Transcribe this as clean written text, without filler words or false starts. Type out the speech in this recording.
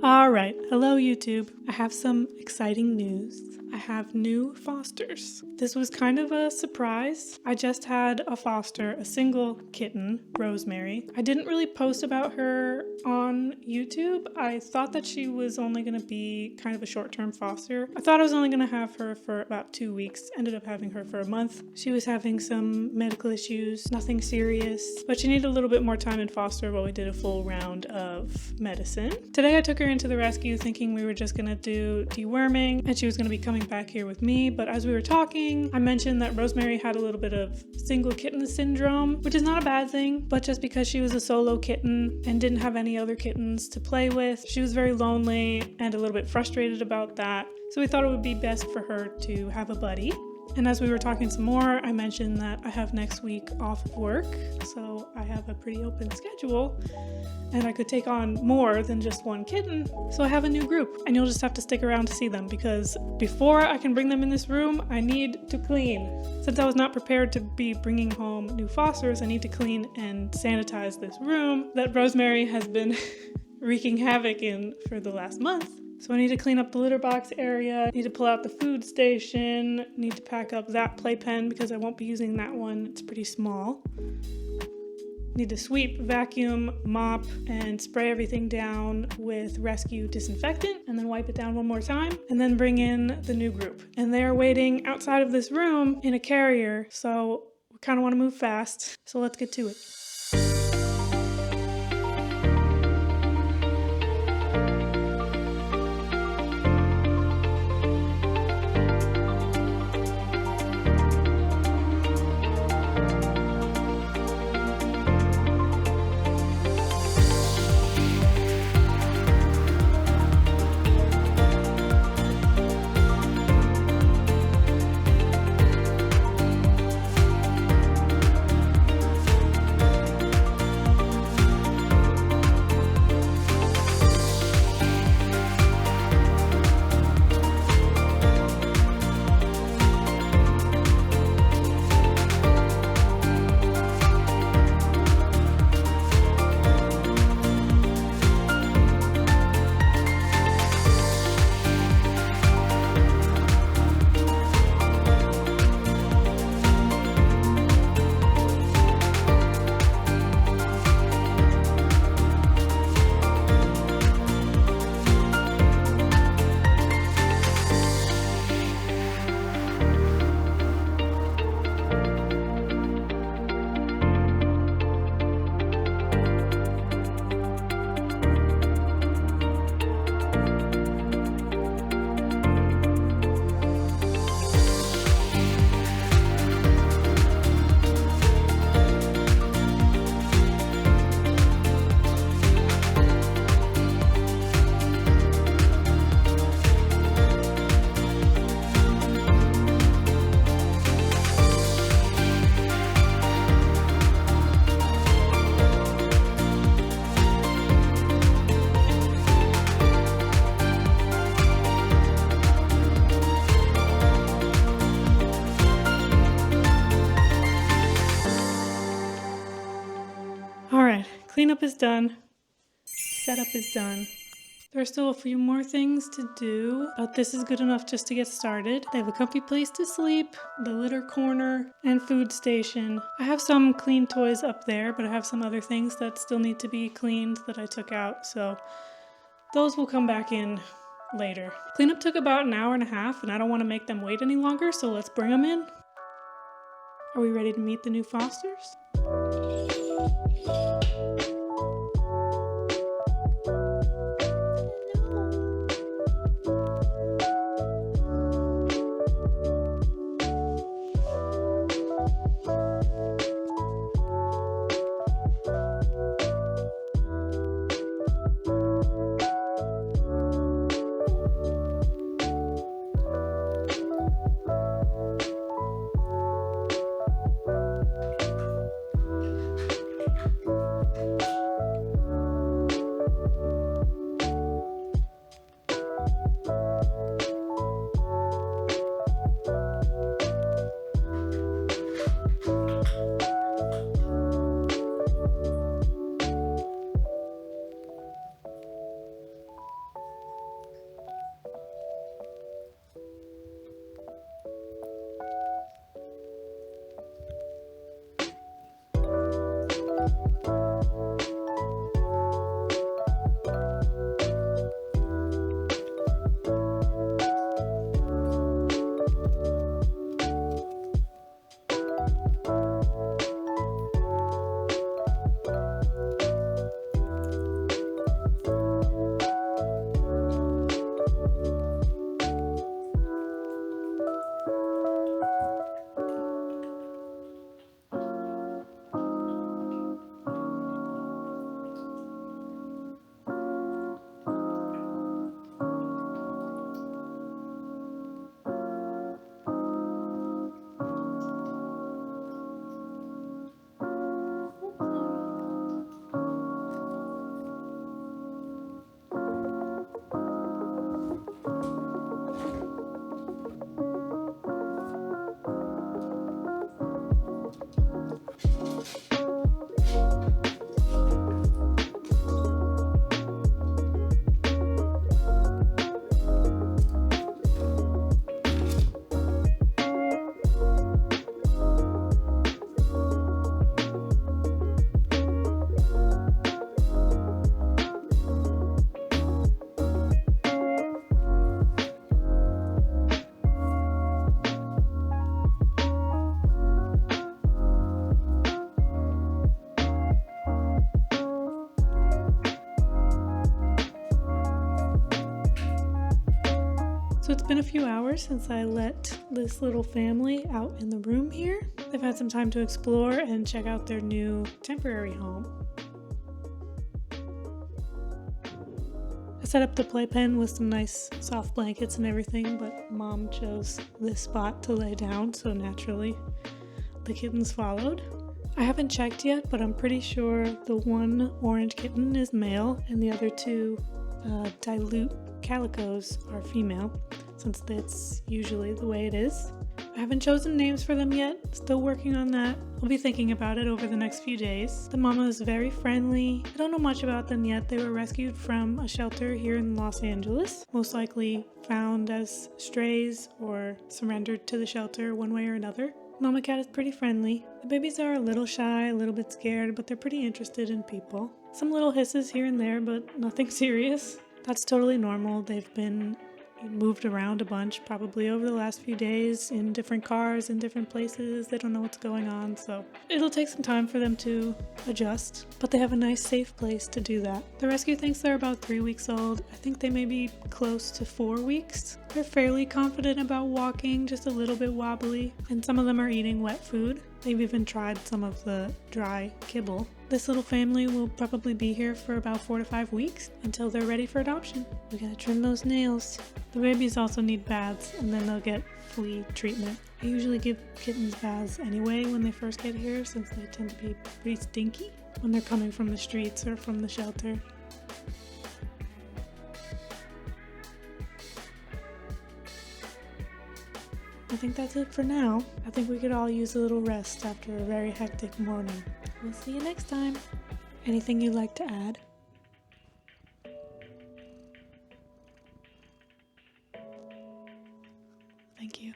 Alright, hello YouTube. I have some exciting news. I have new fosters. This was kind of a surprise. I just had a foster, a single kitten, Rosemary. I didn't really post about her on YouTube. I thought that she was only going to be kind of a short-term foster. I thought I was only going to have her for about 2 weeks. Ended up having her for a month. She was having some medical issues, nothing serious, but she needed a little bit more time in foster while we did a full round of medicine. Today I took her into the rescue thinking we were just going to do deworming and she was going to be coming back here with me, but as we were talking, I mentioned that Rosemary had a little bit of Single Kitten Syndrome, which is not a bad thing, but just because she was a solo kitten and didn't have any other kittens to play with, she was very lonely and a little bit frustrated about that. So we thought it would be best for her to have a buddy. And as we were talking some more, I mentioned that I have next week off of work, so I have a pretty open schedule and I could take on more than just one kitten. So I have a new group and you'll just have to stick around to see them because before I can bring them in this room, I need to clean. Since I was not prepared to be bringing home new fosters, I need to clean and sanitize this room that Rosemary has been wreaking havoc in for the last month. So I need to clean up the litter box area, need to pull out the food station, need to pack up that playpen because I won't be using that one, it's pretty small. Need to sweep, vacuum, mop, and spray everything down with rescue disinfectant, and then wipe it down one more time, and then bring in the new group. And they are waiting outside of this room in a carrier, so we kind of want to move fast, so let's get to it. Cleanup is done, setup is done. There are still a few more things to do, but this is good enough just to get started. They have a comfy place to sleep, the litter corner, and food station. I have some clean toys up there, but I have some other things that still need to be cleaned that I took out, so those will come back in later. Cleanup took about an hour and a half, and I don't want to make them wait any longer, so let's bring them in. Are we ready to meet the new fosters? So it's been a few hours since I let this little family out in the room here. They've had some time to explore and check out their new temporary home. I set up the playpen with some nice soft blankets and everything, but Mom chose this spot to lay down, so naturally the kittens followed. I haven't checked yet, but I'm pretty sure the one orange kitten is male and the other two dilute calicos are female, since that's usually the way it is. I haven't chosen names for them yet, still working on that. I'll be thinking about it over the next few days. The mama is very friendly. I don't know much about them yet. They were rescued from a shelter here in Los Angeles, most likely found as strays or surrendered to the shelter one way or another. Mama cat is pretty friendly. The babies are a little shy, a little bit scared, but they're pretty interested in people. Some little hisses here and there, but nothing serious. That's totally normal. They've been moved around a bunch probably over the last few days in different cars in different places. They don't know what's going on, so it'll take some time for them to adjust, but they have a nice safe place to do that. The rescue thinks they're about 3 weeks old. I think they may be close to 4 weeks. They're fairly confident about walking, just a little bit wobbly, and some of them are eating wet food. They've even tried some of the dry kibble. This little family will probably be here for about 4 to 5 weeks until they're ready for adoption. We gotta trim those nails. The babies also need baths, and then they'll get flea treatment. I usually give kittens baths anyway when they first get here, since they tend to be pretty stinky when they're coming from the streets or from the shelter. I think that's it for now. I think we could all use a little rest after a very hectic morning. We'll see you next time. Anything you'd like to add? Thank you.